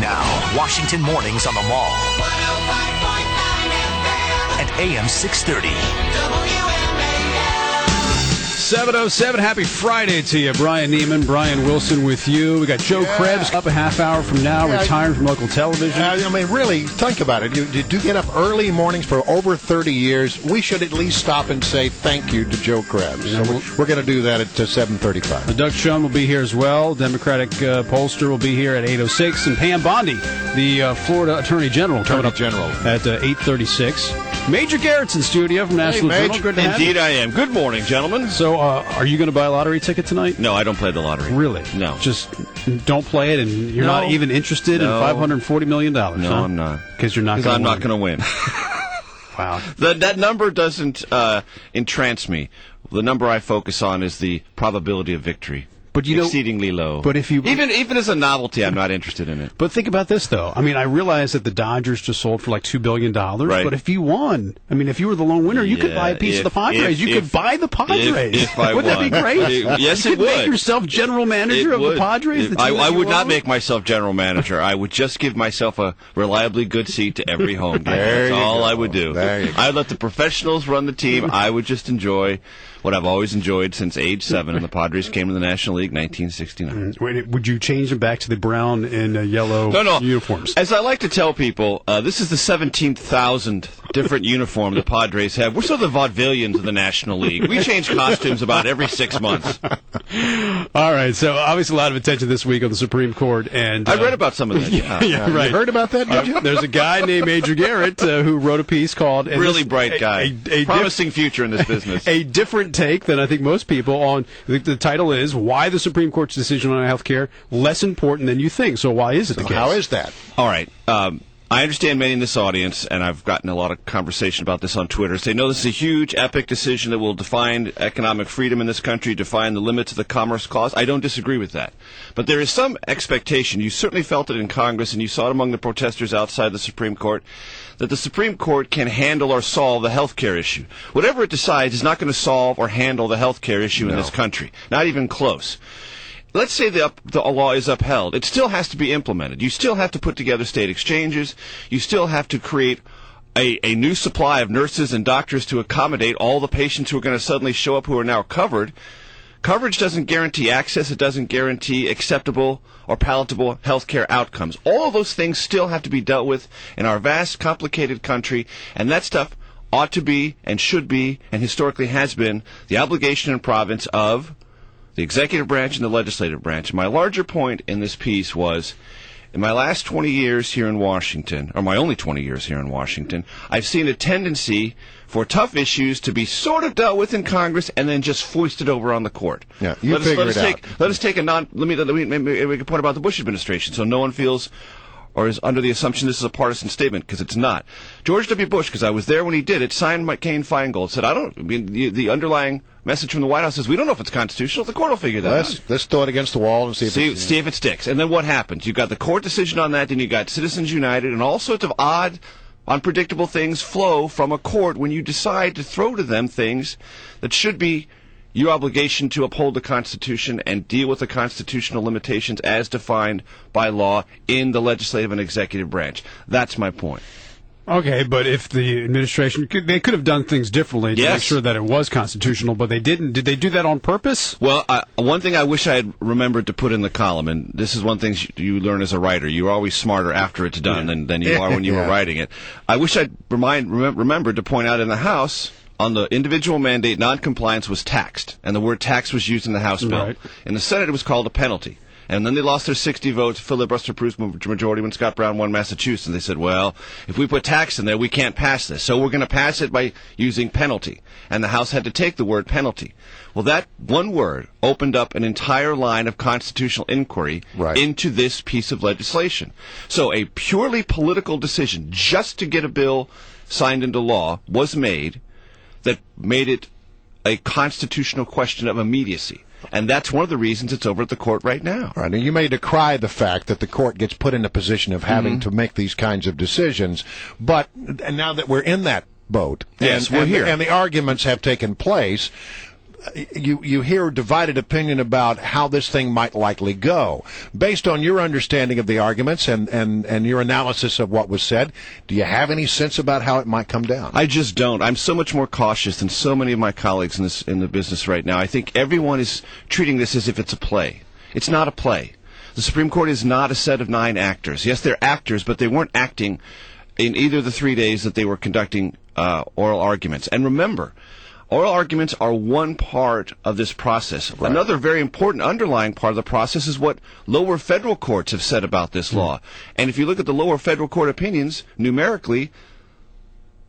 now, Washington Mornings on the Mall. 105.9 FM. And AM 630. WMAL. 7:07, happy Friday to you. Brian Neiman, Brian Wilson with you. We got Joe Krebs up a half hour from now, retiring from local television. I mean, really, think about it. You do get up early mornings for over 30 years. We should at least stop and say thank you to Joe Krebs. So we're going to do that at 7:35. Doug Schoen will be here as well. Democratic pollster will be here at 8:06. And Pam Bondi, the Florida Attorney General, coming up at 8:36. Major Garrett's in studio from National Journal. Good to have you. Indeed I am. Good morning, gentlemen. So, are you going to buy a lottery ticket tonight? No, I don't play the lottery. Really? No. Just don't play it, and you're not even interested in $540 million, No, huh? I'm not. Because you're not going to I'm not going to win. Wow. That number doesn't entrance me. The number I focus on is the probability of victory. But exceedingly low. But if you even as a novelty, I'm not interested in it. But think about this, though. I mean, I realize that the Dodgers just sold for like $2 billion. Right. But if you won, I mean, if you were the lone winner, you could buy a piece of the Padres. You could buy the Padres. If I Wouldn't that be great? Yes, you it could would. Make yourself general manager of the Padres. I would not make myself general manager. I would just give myself a reliably good seat to every home game. That's all I would do. I'd let the professionals run the team. I would just enjoy what I've always enjoyed since age 7, and the Padres came to the National League in 1969. Would you change them back to the brown and yellow uniforms? As I like to tell people, this is the 17,000th different uniform the Padres have. We're sort of the vaudevillians of the National League. We change costumes about every 6 months. All right, so obviously a lot of attention this week on the Supreme Court. And I read about some of that. Yeah, right. You heard about that, did you? There's a guy named Major Garrett who wrote a piece called... Really bright guy. A promising future in this business. A different take than I think most people on... The title is, Why the Supreme Court's Decision on Health Care Less Important Than You Think. So why is it the case? How is that? All right. I understand many in this audience, and I've gotten a lot of conversation about this on Twitter, say, no, this is a huge, epic decision that will define economic freedom in this country, define the limits of the Commerce Clause. I don't disagree with that. But there is some expectation, you certainly felt it in Congress, and you saw it among the protesters outside the Supreme Court, that the Supreme Court can handle or solve the health care issue. Whatever it decides is not going to solve or handle the health care issue in this country. Not even close. Let's say the law is upheld. It still has to be implemented. You still have to put together state exchanges. You still have to create a new supply of nurses and doctors to accommodate all the patients who are going to suddenly show up who are now covered. Coverage doesn't guarantee access. It doesn't guarantee acceptable or palatable health care outcomes. All of those things still have to be dealt with in our vast, complicated country, and that stuff ought to be and should be and historically has been the obligation and province of the executive branch and the legislative branch. My larger point in this piece was, in my last 20 years here in Washington, or my only 20 years here in Washington, I've seen a tendency for tough issues to be sort of dealt with in Congress and then just foisted over on the court. Yeah, you figure it out. Let us take a let me make a point about the Bush administration so no one feels or is under the assumption this is a partisan statement, because it's not. George W. Bush, because I was there when he did it, signed McCain-Feingold, said, the underlying message from the White House is, we don't know if it's constitutional. The court will figure that out. Let's throw it against the wall and see if it sticks. And then what happens? You've got the court decision on that, then you've got Citizens United, and all sorts of odd, unpredictable things flow from a court when you decide to throw to them things that should be your obligation to uphold the Constitution and deal with the constitutional limitations as defined by law in the legislative and executive branch. That's my point. Okay, but if the administration, they could have done things differently to make sure that it was constitutional, but they didn't. Did they do that on purpose? Well, one thing I wish I had remembered to put in the column, and this is one thing you learn as a writer. You're always smarter after it's done than you are when you were writing it. I wish I'd remembered to point out in the House, on the individual mandate, noncompliance was taxed, and the word tax was used in the House bill. Right. In the Senate, it was called a penalty. And then they lost their 60 votes, filibuster-proof majority when Scott Brown won Massachusetts. And they said, well, if we put tax in there, we can't pass this. So we're going to pass it by using penalty. And the House had to take the word penalty. Well, that one word opened up an entire line of constitutional inquiry into this piece of legislation. So a purely political decision just to get a bill signed into law was made that made it a constitutional question of immediacy. And that's one of the reasons it's over at the court right now. Right, and you may decry the fact that the court gets put in a position of having to make these kinds of decisions, but now that we're in that boat, we're here, and the arguments have taken place, you hear divided opinion about how this thing might likely go. Based on your understanding of the arguments and your analysis of what was said, do you have any sense about how it might come down? I just don't. I'm so much more cautious than so many of my colleagues in the business right now. I think everyone is treating this as if it's a play. It's not a play. The Supreme Court is not a set of 9 actors. Yes, they're actors, but they weren't acting in either of the 3 days that they were conducting oral arguments. And remember, oral arguments are one part of this process. Right. Another very important underlying part of the process is what lower federal courts have said about this law. And if you look at the lower federal court opinions, numerically,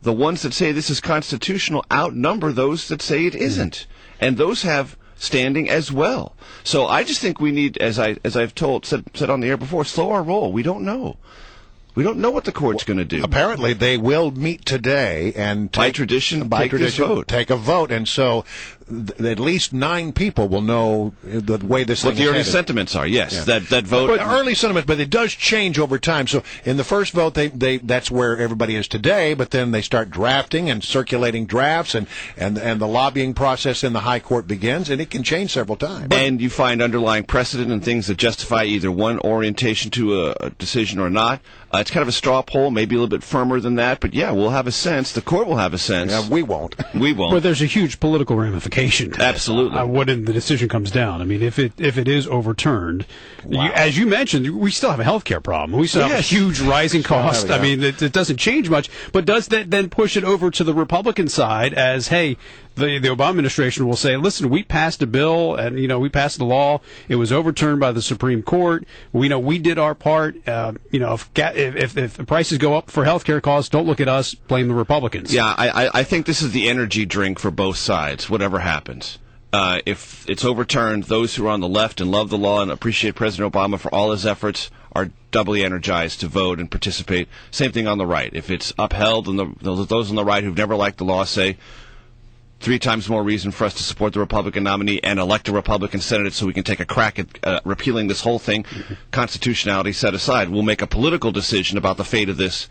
the ones that say this is constitutional outnumber those that say it isn't. And those have standing as well. So I just think we need, as I've said on the air before, slow our roll. We don't know. We don't know what the court's going to do. Apparently, they will meet today and by tradition take a vote, and so at least 9 people will know the way this. What the early sentiments are, yes, that vote. But early sentiments, but it does change over time. So in the first vote, that's where everybody is today. But then they start drafting and circulating drafts, and the lobbying process in the high court begins, and it can change several times. And you find underlying precedent and things that justify either one orientation to a decision or not. It's kind of a straw poll, maybe a little bit firmer than that, but yeah, we'll have a sense. The court will have a sense. Yeah, we won't. We won't. But there's a huge political ramification to absolutely when the decision comes down. I mean, if it is overturned, as you mentioned, we still have a healthcare problem. We still have a huge rising cost. I mean, it doesn't change much. But does that then push it over to the Republican side as, hey, the Obama administration will say, listen, we passed a bill and, we passed the law. It was overturned by the Supreme Court. We know we did our part. If the prices go up for healthcare costs, don't look at us, blame the Republicans. Yeah, I think this is the energy drink for both sides, whatever happens. If it's overturned, those who are on the left and love the law and appreciate President Obama for all his efforts are doubly energized to vote and participate. Same thing on the right. If it's upheld, and those on the right who've never liked the law say, 3 times more reason for us to support the Republican nominee and elect a Republican Senate so we can take a crack at repealing this whole thing, constitutionality set aside. We'll make a political decision about the fate of this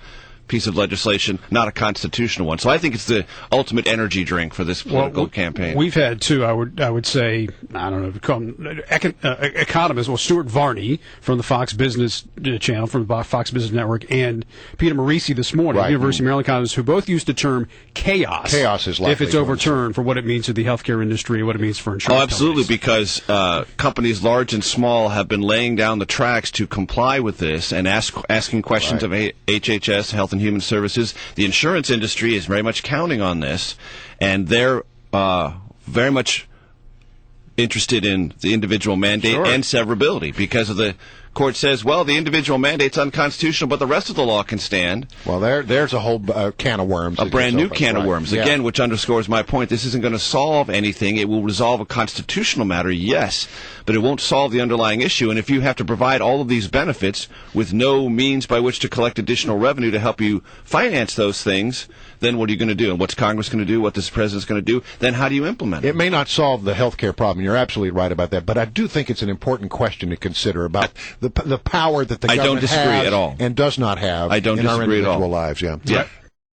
piece of legislation, not a constitutional one. So I think it's the ultimate energy drink for this political campaign. We've had two, I would say, I don't know, economists, Stuart Varney from the Fox Business channel, from the Fox Business Network, and Peter Morisi this morning, University of Maryland economists, who both used the term chaos. Chaos is likely. If it's overturned, for what it means to the healthcare industry, what it means for insurance absolutely, companies. Because companies large and small have been laying down the tracks to comply with this and asking questions of HHS, Health and Human Services. The insurance industry is very much counting on this, and they're very much interested in the individual mandate and severability, because of the court says, well, the individual mandate's unconstitutional, but the rest of the law can stand. Well, there's a whole can of worms. A brand new can of worms. Again, which underscores my point. This isn't going to solve anything. It will resolve a constitutional matter, yes, but it won't solve the underlying issue. And if you have to provide all of these benefits with no means by which to collect additional revenue to help you finance those things, then what are you going to do? And what's Congress going to do? What this president's going to do? Then how do you implement it? It may not solve the health care problem. You're absolutely right about that. But I do think it's an important question to consider about the power that the government has at all. And does not have in our individual lives. Yeah.